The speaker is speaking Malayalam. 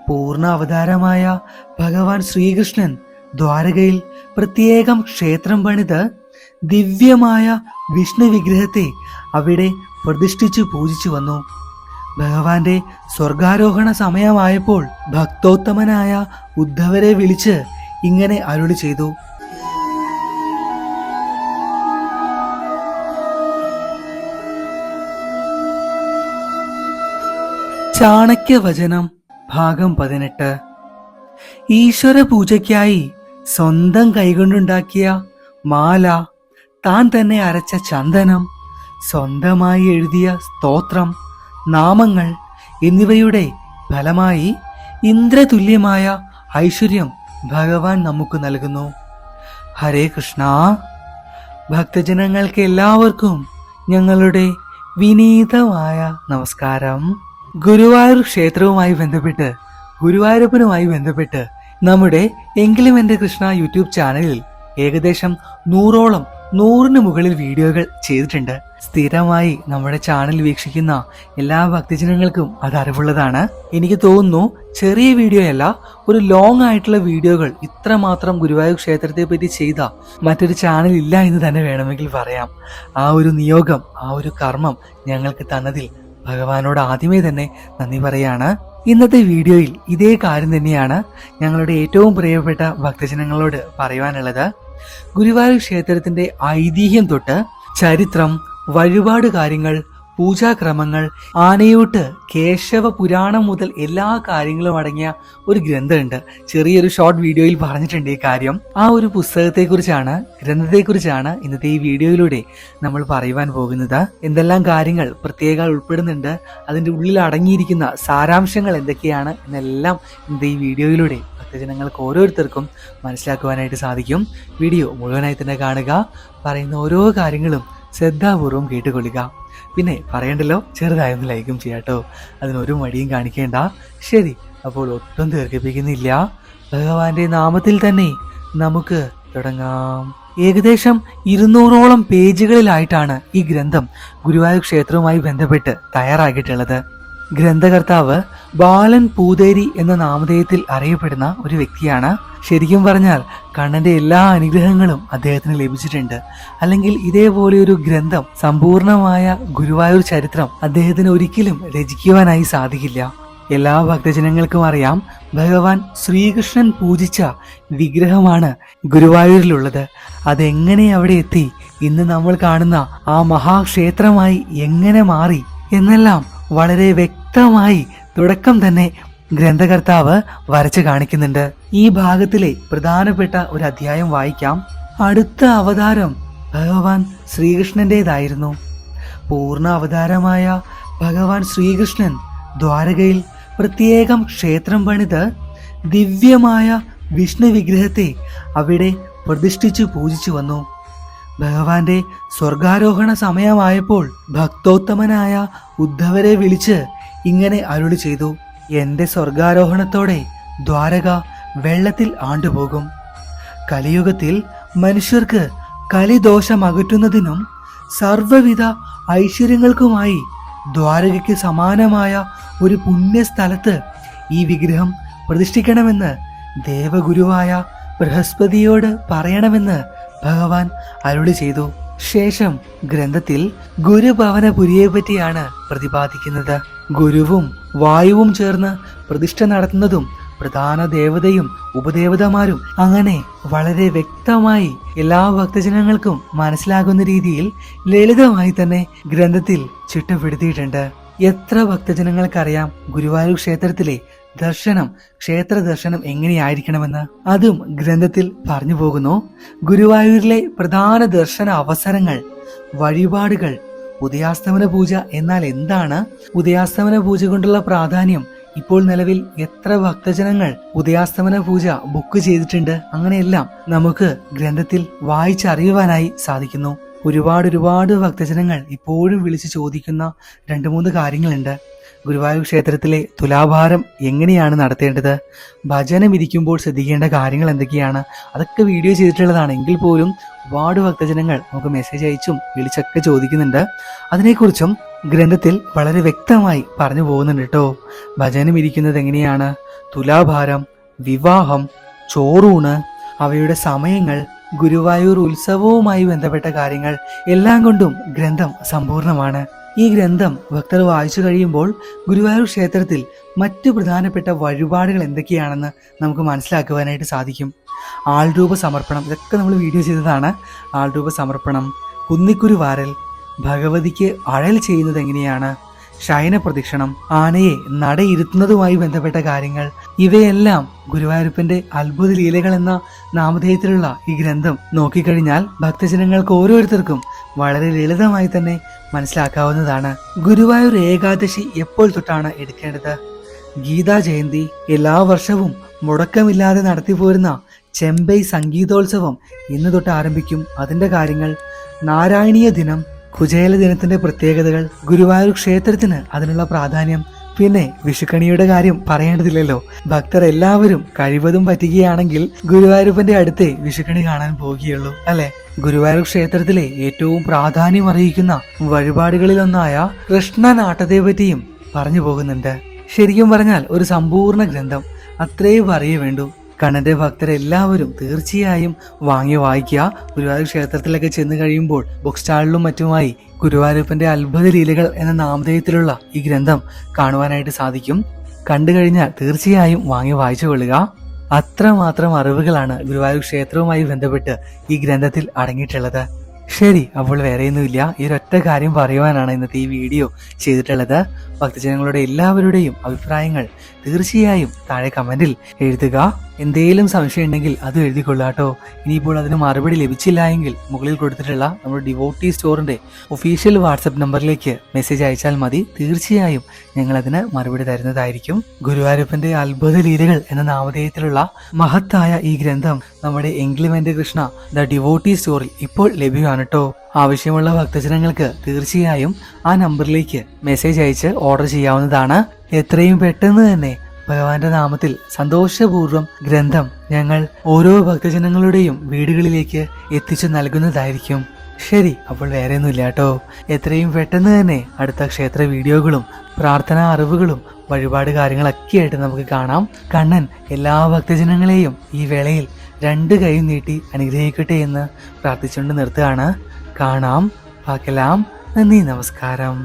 പൂർണ്ണ അവതാരമായ ഭഗവാൻ ശ്രീകൃഷ്ണൻ ദ്വാരകയിൽ പ്രത്യേകം ക്ഷേത്രം പണിത് ദിവ്യമായ വിഷ്ണു വിഗ്രഹത്തെ അവിടെ പ്രതിഷ്ഠിച്ചു പൂജിച്ചു വന്നു. ഭഗവാന്റെ സ്വർഗാരോഹണ സമയമായപ്പോൾ ഭക്തോത്തമനായ ഉദ്ധവരെ വിളിച്ച് ഇങ്ങനെ അരുളി ചെയ്തു. ചാണക്യവചനം ഭാഗം 18. ഈശ്വര പൂജയ്ക്കായി സ്വന്തം കൈകൊണ്ടുണ്ടാക്കിയ മാല, താൻ തന്നെ അരച്ച ചന്ദനം, സ്വന്തമായി എഴുതിയ സ്തോത്രം, നാമങ്ങൾ എന്നിവയുടെ ഫലമായി ഇന്ദ്രതുല്യമായ ഐശ്വര്യം ഭഗവാൻ നമുക്ക് നൽകുന്നു. ഹരേ കൃഷ്ണ. ഭക്തജനങ്ങൾക്ക് എല്ലാവർക്കും ഞങ്ങളുടെ വിനീതമായ നമസ്കാരം. ഗുരുവായൂർ ക്ഷേത്രവുമായി ബന്ധപ്പെട്ട്, ഗുരുവായൂരപ്പനുമായി ബന്ധപ്പെട്ട് നമ്മുടെ എങ്കിലും എൻ്റെ കൃഷ്ണ യൂട്യൂബ് ചാനലിൽ ഏകദേശം 100 മുകളിൽ വീഡിയോകൾ ചെയ്തിട്ടുണ്ട്. സ്ഥിരമായി നമ്മുടെ ചാനൽ വീക്ഷിക്കുന്ന എല്ലാ ഭക്തജനങ്ങൾക്കും അത് അറിവുള്ളതാണ്. എനിക്ക് തോന്നുന്നു ചെറിയ വീഡിയോ അല്ല, ഒരു ലോങ് ആയിട്ടുള്ള വീഡിയോകൾ ഇത്രമാത്രം ഗുരുവായൂർ ക്ഷേത്രത്തെ പറ്റി ചെയ്ത മറ്റൊരു ചാനൽ ഇല്ല എന്ന് തന്നെ വേണമെങ്കിൽ പറയാം. ആ ഒരു നിയോഗം, ആ ഒരു കർമ്മം ഞങ്ങൾക്ക് തന്നതിൽ ഭഗവാനോട് ആദ്യമേ തന്നെ നന്ദി പറയാണ്. ഇന്നത്തെ വീഡിയോയിൽ ഇതേ കാര്യം തന്നെയാണ് ഞങ്ങളുടെ ഏറ്റവും പ്രിയപ്പെട്ട ഭക്തജനങ്ങളോട് പറയുവാനുള്ളത്. ഗുരുവായൂർ ക്ഷേത്രത്തിന്റെ ഐതിഹ്യം തൊട്ട് ചരിത്രം, വഴിപാട് കാര്യങ്ങൾ, പൂജാക്രമങ്ങൾ, ആനയൂട്ട്, കേശവ പുരാണം മുതൽ എല്ലാ കാര്യങ്ങളും അടങ്ങിയ ഒരു ഗ്രന്ഥമുണ്ട്. ചെറിയൊരു ഷോർട്ട് വീഡിയോയിൽ പറഞ്ഞിട്ടുണ്ട് ഈ കാര്യം. ആ ഒരു പുസ്തകത്തെക്കുറിച്ചാണ്, ഗ്രന്ഥത്തെക്കുറിച്ചാണ് ഇന്നത്തെ ഈ വീഡിയോയിലൂടെ നമ്മൾ പറയുവാൻ പോകുന്നത്. എന്തെല്ലാം കാര്യങ്ങൾ പ്രത്യേകം ഉൾപ്പെടുന്നുണ്ട്, അതിൻ്റെ ഉള്ളിൽ അടങ്ങിയിരിക്കുന്ന സാരാംശങ്ങൾ എന്തൊക്കെയാണ് എന്നെല്ലാം ഇന്നത്തെ ഈ വീഡിയോയിലൂടെ ഭക്തജനങ്ങൾക്ക് ഓരോരുത്തർക്കും മനസ്സിലാക്കുവാനായിട്ട് സാധിക്കും. വീഡിയോ മുഴുവനായി തന്നെ കാണുക. പറയുന്ന ഓരോ കാര്യങ്ങളും ശ്രദ്ധാപൂർവം കേട്ടുകൊള്ളുക. പിന്നെ പറയണ്ടല്ലോ, ചെറുതായൊന്ന് ലൈക്കും ചെയ്യാട്ടോ, അതിനൊരു മടിയും കാണിക്കേണ്ട. ശരി, അപ്പോൾ ഒട്ടും ദീർഘിപ്പിക്കുന്നില്ല, ഭഗവാന്റെ നാമത്തിൽ തന്നെ നമുക്ക് തുടങ്ങാം. ഏകദേശം 200ഓളം പേജുകളിലായിട്ടാണ് ഈ ഗ്രന്ഥം ഗുരുവായൂർ ക്ഷേത്രവുമായി ബന്ധപ്പെട്ട് തയ്യാറാക്കിയിട്ടുള്ളത്. ഗ്രന്ഥകർത്താവ് ബാലൻ പൂതേരി എന്ന നാമധേയത്തിൽ അറിയപ്പെടുന്ന ഒരു വ്യക്തിയാണ്. ശരിക്കും പറഞ്ഞാൽ കണ്ണന്റെ എല്ലാ അനുഗ്രഹങ്ങളും അദ്ദേഹത്തിന് ലഭിച്ചിട്ടുണ്ട്. അല്ലെങ്കിൽ ഇതേപോലെ ഒരു ഗ്രന്ഥം, സമ്പൂർണമായ ഗുരുവായൂർ ചരിത്രം അദ്ദേഹത്തിന് ഒരിക്കലും രചിക്കുവാനായി സാധിക്കില്ല. എല്ലാ ഭക്തജനങ്ങൾക്കും അറിയാം, ഭഗവാൻ ശ്രീകൃഷ്ണൻ പൂജിച്ച വിഗ്രഹമാണ് ഗുരുവായൂരിലുള്ളത്. അതെങ്ങനെ അവിടെ എത്തി, ഇന്ന് നമ്മൾ കാണുന്ന ആ മഹാക്ഷേത്രമായി എങ്ങനെ മാറി എന്നെല്ലാം വളരെ വ്യക്തമായി തുടക്കം തന്നെ ഗ്രന്ഥകർത്താവ് വരച്ച് കാണിക്കുന്നുണ്ട്. ഈ ഭാഗത്തിലെ പ്രധാനപ്പെട്ട ഒരു അധ്യായം വായിക്കാം. അടുത്ത അവതാരം ഭഗവാൻ ശ്രീകൃഷ്ണന്റേതായിരുന്നു. പൂർണ്ണ അവതാരമായ ഭഗവാൻ ശ്രീകൃഷ്ണൻ ദ്വാരകയിൽ പ്രത്യേകം ക്ഷേത്രം പണിത് ദിവ്യമായ വിഷ്ണു വിഗ്രഹത്തെ അവിടെ പ്രതിഷ്ഠിച്ചു പൂജിച്ചു വന്നു. ഭഗവാന്റെ സ്വർഗാരോഹണ സമയമായപ്പോൾ ഭക്തോത്തമനായ ഉദ്ധവരെ വിളിച്ച് ഇങ്ങനെ അരുളി ചെയ്തു. എന്റെ സ്വർഗാരോഹണത്തോടെ ദ്വാരക വെള്ളത്തിൽ ആണ്ടുപോകും. കലിയുഗത്തിൽ മനുഷ്യർക്ക് കലിദോഷം അകറ്റുന്നതിനും സർവ്വവിധ ഐശ്വര്യങ്ങൾക്കുമായി ദ്വാരകയ്ക്ക് സമാനമായ ഒരു പുണ്യസ്ഥലത്ത് ഈ വിഗ്രഹം പ്രതിഷ്ഠിക്കണമെന്ന് ദേവഗുരുവായ ബൃഹസ്പതിയോട് പറയണമെന്ന് ഭഗവാൻ അരുളി ചെയ്തു. ശേഷം ഗ്രന്ഥത്തിൽ ഗുരുഭവനപുരിയെ പറ്റിയാണ് പ്രതിപാദിക്കുന്നത്. ഗുരുവും വായുവും ചേർന്ന് പ്രതിഷ്ഠ നടത്തുന്നതും പ്രധാന ദേവതയും ഉപദേവതമാരും, അങ്ങനെ വളരെ വ്യക്തമായി എല്ലാ ഭക്തജനങ്ങൾക്കും മനസ്സിലാകുന്ന രീതിയിൽ ലളിതമായി തന്നെ ഗ്രന്ഥത്തിൽ ചിട്ടപ്പെടുത്തിയിട്ടുണ്ട്. എത്ര ഭക്തജനങ്ങൾക്കറിയാം ഗുരുവായൂർ ക്ഷേത്രത്തിലെ ദർശനം, ക്ഷേത്ര ദർശനം എങ്ങനെയായിരിക്കണമെന്ന്? അതും ഗ്രന്ഥത്തിൽ പറഞ്ഞു പോകുന്നു. ഗുരുവായൂരിലെ പ്രധാന ദർശന അവസരങ്ങൾ, വഴിപാടുകൾ, ഉദയാസ്തമന പൂജ എന്നാൽ എന്താണ്, ഉദയാസ്തമന പൂജ കൊണ്ടുള്ള പ്രാധാന്യം, ഇപ്പോൾ നിലവിൽ എത്ര ഭക്തജനങ്ങൾ ഉദയാസ്തമന പൂജ ബുക്ക് ചെയ്തിട്ടുണ്ട്, അങ്ങനെയെല്ലാം നമുക്ക് ഗ്രന്ഥത്തിൽ വായിച്ചറിയുവാനായി സാധിക്കുന്നു. ഒരുപാട് ഭക്തജനങ്ങൾ ഇപ്പോഴും വിളിച്ച് ചോദിക്കുന്ന 2-3 കാര്യങ്ങളുണ്ട്. ഗുരുവായൂർ ക്ഷേത്രത്തിലെ തുലാഭാരം എങ്ങനെയാണ് നടത്തേണ്ടത്, ഭജനം ഇരിക്കുമ്പോൾ ശ്രദ്ധിക്കേണ്ട കാര്യങ്ങൾ എന്തൊക്കെയാണ്, അതൊക്കെ വീഡിയോ ചെയ്തിട്ടുള്ളതാണ്. എങ്കിൽ പോലും ഒരുപാട് ഭക്തജനങ്ങൾ നമുക്ക് മെസ്സേജ് അയച്ചും വിളിച്ചൊക്കെ ചോദിക്കുന്നുണ്ട്. അതിനെക്കുറിച്ചും ഗ്രന്ഥത്തിൽ വളരെ വ്യക്തമായി പറഞ്ഞു പോകുന്നുണ്ട് കേട്ടോ. ഭജനം ഇരിക്കുന്നത് എങ്ങനെയാണ്, തുലാഭാരം, വിവാഹം, ചോറൂണ്, അവയുടെ സമയങ്ങൾ, ഗുരുവായൂർ ഉത്സവവുമായി ബന്ധപ്പെട്ട കാര്യങ്ങൾ എല്ലാം കൊണ്ടും ഗ്രന്ഥം സമ്പൂർണ്ണമാണ്. ഈ ഗ്രന്ഥം ഭക്തർ വായിച്ചു കഴിയുമ്പോൾ ഗുരുവായൂർ ക്ഷേത്രത്തിൽ മറ്റു പ്രധാനപ്പെട്ട വഴിപാടുകൾ എന്തൊക്കെയാണെന്ന് നമുക്ക് മനസ്സിലാക്കുവാനായിട്ട് സാധിക്കും. ആൾരൂപ സമർപ്പണം, ഇതൊക്കെ നമ്മൾ വീഡിയോ ചെയ്തതാണ്. ആൾരൂപ സമർപ്പണം, കുന്നിക്കുരു വാരൽ, ഭഗവതിക്ക് അഴൽ ചെയ്യുന്നത് എങ്ങനെയാണ്, ശയന പ്രദക്ഷിണം, ആനയെ നടയിരുത്തുന്നതുമായി ബന്ധപ്പെട്ട കാര്യങ്ങൾ, ഇവയെല്ലാം ഗുരുവായൂരപ്പന്റെ അത്ഭുത ലീലകൾ എന്ന നാമധേയത്തിലുള്ള ഈ ഗ്രന്ഥം നോക്കിക്കഴിഞ്ഞാൽ ഭക്തജനങ്ങൾക്ക് ഓരോരുത്തർക്കും വളരെ ലളിതമായി തന്നെ മനസ്സിലാക്കാവുന്നതാണ്. ഗുരുവായൂർ ഏകാദശി എപ്പോൾ തൊട്ടാണ് എടുക്കേണ്ടത്? ഗീതാ ജയന്തി, എല്ലാ വർഷവും മുടക്കമില്ലാതെ നടത്തിപ്പോരുന്ന ചെമ്പൈ സംഗീതോത്സവം ഇന്ന് തൊട്ട് ആരംഭിക്കും. അതിന്റെ കാര്യങ്ങൾ, നാരായണീയ ദിനം, കുചേല ദിനത്തിന്റെ പ്രത്യേകതകൾ, ഗുരുവായൂർ ക്ഷേത്രത്തിന് അതിനുള്ള പ്രാധാന്യം, പിന്നെ വിഷുക്കണിയുടെ കാര്യം പറയേണ്ടതില്ലല്ലോ. ഭക്തർ എല്ലാവരും കഴിവതും പറ്റുകയാണെങ്കിൽ ഗുരുവായൂരപ്പന്റെ അടുത്തേ വിഷുക്കണി കാണാൻ പോവുകയുള്ളൂ, അല്ലെ? ഗുരുവായൂർ ക്ഷേത്രത്തിലെ ഏറ്റവും പ്രാധാന്യം അറിയിക്കുന്ന വഴിപാടുകളിലൊന്നായ കൃഷ്ണനാട്ടത്തെ പറ്റിയും പറഞ്ഞു പോകുന്നുണ്ട്. ശരിക്കും പറഞ്ഞാൽ ഒരു സമ്പൂർണ്ണ ഗ്രന്ഥം, അത്രേ പറയേ വേണ്ടൂ. കണ്ണന്റെ ഭക്തരെല്ലാവരും തീർച്ചയായും വാങ്ങി വായിക്കുക. ഗുരുവായൂർ ക്ഷേത്രത്തിലൊക്കെ ചെന്ന് കഴിയുമ്പോൾ ബുക്ക് സ്റ്റാളിലും മറ്റുമായി ഗുരുവായൂരപ്പന്റെ അത്ഭുത ലീലകൾ എന്ന നാമധേയത്തിലുള്ള ഈ ഗ്രന്ഥം കാണുവാനായിട്ട് സാധിക്കും. കണ്ടു കഴിഞ്ഞാൽ തീർച്ചയായും വാങ്ങി വായിച്ചു കൊള്ളുക. അത്രമാത്രം അറിവുകളാണ് ഗുരുവായൂർ ക്ഷേത്രവുമായി ബന്ധപ്പെട്ട് ഈ ഗ്രന്ഥത്തിൽ അടങ്ങിയിട്ടുള്ളത്. ശരി, അപ്പോൾ വേറെയൊന്നുമില്ല. ഈ ഒരൊറ്റ കാര്യം പറയുവാനാണ് ഇന്നത്തെ ഈ വീഡിയോ ചെയ്തിട്ടുള്ളത്. ഭക്തജനങ്ങളുടെ എല്ലാവരുടെയും അഭിപ്രായങ്ങൾ തീർച്ചയായും താഴെ കമന്റിൽ എഴുതുക. എന്തെങ്കിലും സംശയം ഉണ്ടെങ്കിൽ അത് എഴുതിക്കൊള്ളാട്ടോ. ഇനിയിപ്പോൾ അതിന് മറുപടി ലഭിച്ചില്ല എങ്കിൽ മുകളിൽ കൊടുത്തിട്ടുള്ള നമ്മുടെ ഡിവോട്ടി സ്റ്റോറിന്റെ ഒഫീഷ്യൽ വാട്സപ്പ് നമ്പറിലേക്ക് മെസ്സേജ് അയച്ചാൽ മതി. തീർച്ചയായും ഞങ്ങൾ അതിന് മറുപടി തരുന്നതായിരിക്കും. ഗുരുവായൂരപ്പന്റെ അത്ഭുത ലീലകൾ എന്ന നാമധേയത്തിലുള്ള മഹത്തായ ഈ ഗ്രന്ഥം നമ്മുടെ എങ്കിലുമെന്റെ കൃഷ്ണ ദ ഡിവോട്ടി സ്റ്റോറിൽ ഇപ്പോൾ ലഭ്യമാണ് കേട്ടോ. ആവശ്യമുള്ള ഭക്തജനങ്ങൾക്ക് തീർച്ചയായും ആ നമ്പറിലേക്ക് മെസ്സേജ് അയച്ച് ഓർഡർ ചെയ്യാവുന്നതാണ്. എത്രയും പെട്ടെന്ന് തന്നെ ഭഗവാന്റെ നാമത്തിൽ സന്തോഷപൂർവ്വം ഗ്രന്ഥം ഞങ്ങൾ ഓരോ ഭക്തജനങ്ങളുടെയും വീടുകളിലേക്ക് എത്തിച്ചു നൽകുന്നതായിരിക്കും. ശരി, അപ്പോൾ വേറെയൊന്നുമില്ല കേട്ടോ. എത്രയും പെട്ടെന്ന് തന്നെ അടുത്ത ക്ഷേത്ര വീഡിയോകളും പ്രാർത്ഥനാ അറിവുകളും വഴിപാട് കാര്യങ്ങളൊക്കെ ആയിട്ട് നമുക്ക് കാണാം. കണ്ണൻ എല്ലാ ഭക്തജനങ്ങളെയും ഈ വേളയിൽ 2 കൈ നീട്ടി അനുഗ്രഹിക്കട്ടെ എന്ന് പ്രാർത്ഥിച്ചുകൊണ്ട് നിർത്തുകയാണ്. കാണാം, പാക്കലാം. നന്ദി, നമസ്കാരം.